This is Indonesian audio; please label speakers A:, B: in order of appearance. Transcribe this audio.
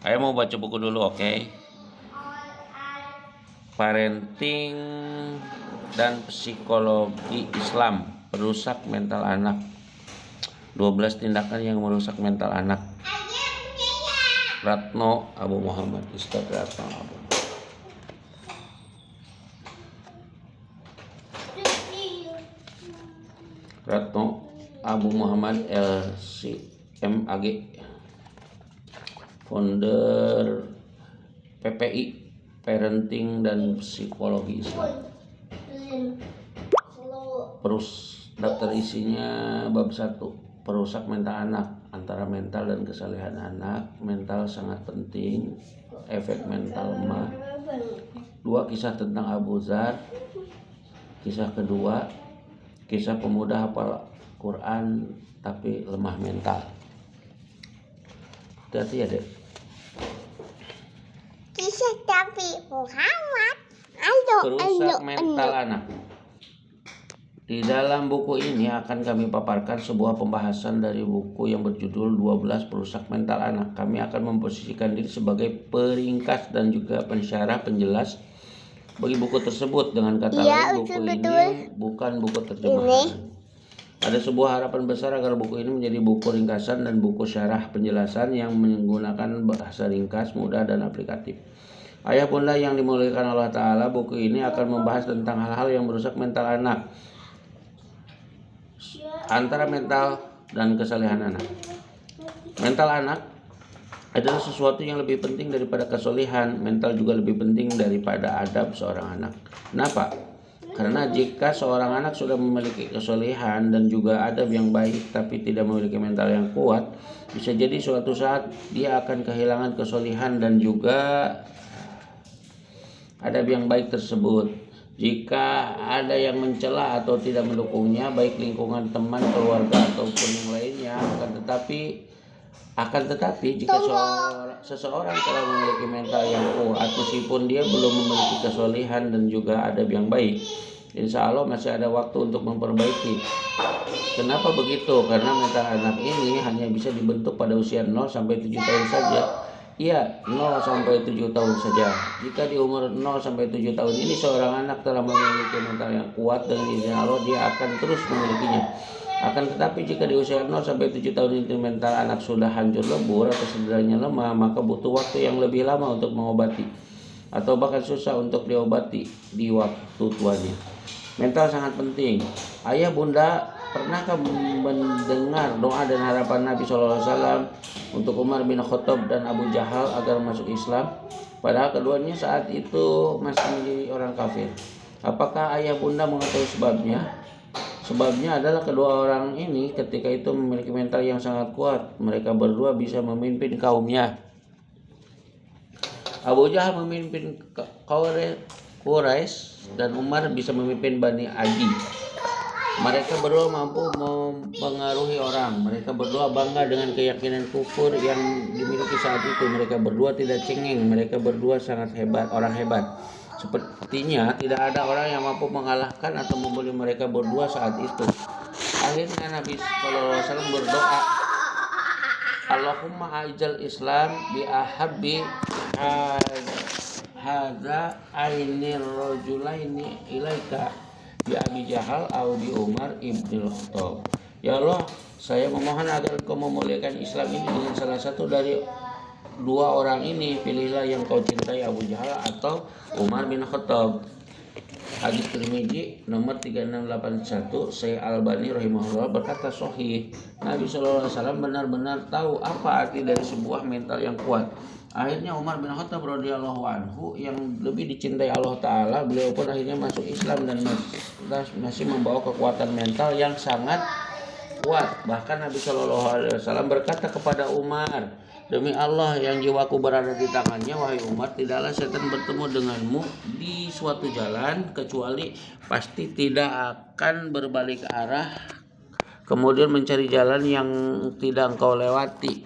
A: Ayo mau baca buku dulu, oke? Parenting dan psikologi Islam perusak mental anak. 12 tindakan yang merusak mental anak. Ratno Abu Muhammad, Ustaz Ratno Abu. Ratno Abu Muhammad LCMAG, founder PPI, Parenting dan Psikologi Islam. Daftar isinya bab 1, perusak mental anak, antara mental dan kesalehan anak. Mental sangat penting, efek mental lemah. 2, kisah tentang Abu Dzar. Kisah kedua, kisah pemuda hafal Quran tapi lemah mental. Hati-hati ya, Dek.
B: Kisah Nabi Muhammad
A: Perusak mental anak. Di dalam buku ini akan kami paparkan sebuah pembahasan dari buku yang berjudul 12 Perusak Mental Anak. Kami akan memposisikan diri sebagai peringkas dan juga pensyarah penjelas bagi buku tersebut. Dengan kata lain, buku ini bukan buku terjemahan. Ada sebuah harapan besar agar buku ini menjadi buku ringkasan dan buku syarah penjelasan yang menggunakan bahasa ringkas, mudah, dan aplikatif. Ayah bunda yang dimuliakan Allah Ta'ala, buku ini akan membahas tentang hal-hal yang merusak mental anak, antara mental dan kesalehan anak. Mental anak adalah sesuatu yang lebih penting daripada kesolehan. Mental juga lebih penting daripada adab seorang anak. Kenapa? Karena jika seorang anak sudah memiliki kesolehan dan juga adab yang baik tapi tidak memiliki mental yang kuat, bisa jadi suatu saat dia akan kehilangan kesolehan dan juga adab yang baik tersebut. Jika ada yang mencela atau tidak mendukungnya, baik lingkungan teman, keluarga ataupun yang lainnya, akan tetapi jika seseorang telah memiliki mental yang kuat, meskipun dia belum memiliki kesolehan dan juga adab yang baik, insya Allah masih ada waktu untuk memperbaiki. Kenapa begitu? Karena mental anak ini hanya bisa dibentuk pada usia 0 sampai 7 tahun saja. Iya, 0 sampai 7 tahun saja. Jika di umur 0 sampai 7 tahun ini seorang anak telah memiliki mental yang kuat, dengan izin Allah dia akan terus memilikinya. Akan tetapi jika di usia 0 sampai 7 tahun itu mental anak sudah hancur lebur atau sederhananya lemah, maka butuh waktu yang lebih lama untuk mengobati, atau bahkan susah untuk diobati di waktu tuanya. Mental sangat penting. Ayah bunda, pernahkah mendengar doa dan harapan Nabi SAW untuk Umar bin Khattab dan Abu Jahal agar masuk Islam? Padahal keduanya saat itu masih menjadi orang kafir. Apakah ayah bunda mengetahui sebabnya? Sebabnya adalah kedua orang ini ketika itu memiliki mental yang sangat kuat. Mereka berdua bisa memimpin kaumnya. Abu Jahal memimpin Quraisy dan Umar bisa memimpin Bani Adi. Mereka berdua mampu mempengaruhi orang. Mereka berdua bangga dengan keyakinan kufur yang dimiliki saat itu. Mereka berdua tidak cengeng. Mereka berdua sangat hebat, orang hebat. Sepertinya tidak ada orang yang mampu mengalahkan atau membuli mereka berdua saat itu. Akhirnya Nabi SAW berdoa, Allahumma ajal Islam bi ahabbi hadza ainir rajulaini ilaika bi Abi Jahal atau bi Umar ibn Khattab. Ya Allah, saya memohon agar Engkau memuliakan Islam ini dengan salah satu dari dua orang ini. Pilihlah yang Kau cintai, Abu Jahal atau Umar bin Khattab. Hadis Tirmidzi nomor 3681. Syekh Albani rahimahullah berkata sahih. Nabi SAW benar-benar tahu apa arti dari sebuah mental yang kuat. Akhirnya Umar bin Khattab radhiyallahu anhu yang lebih dicintai Allah Ta'ala, beliau pun akhirnya masuk Islam dan masih membawa kekuatan mental yang sangat kuat. Bahkan Nabi SAW berkata kepada Umar, demi Allah yang jiwaku berada di tangannya, wahai Umar, tidaklah setan bertemu denganmu di suatu jalan kecuali pasti tidak akan berbalik arah kemudian mencari jalan yang tidak engkau lewati.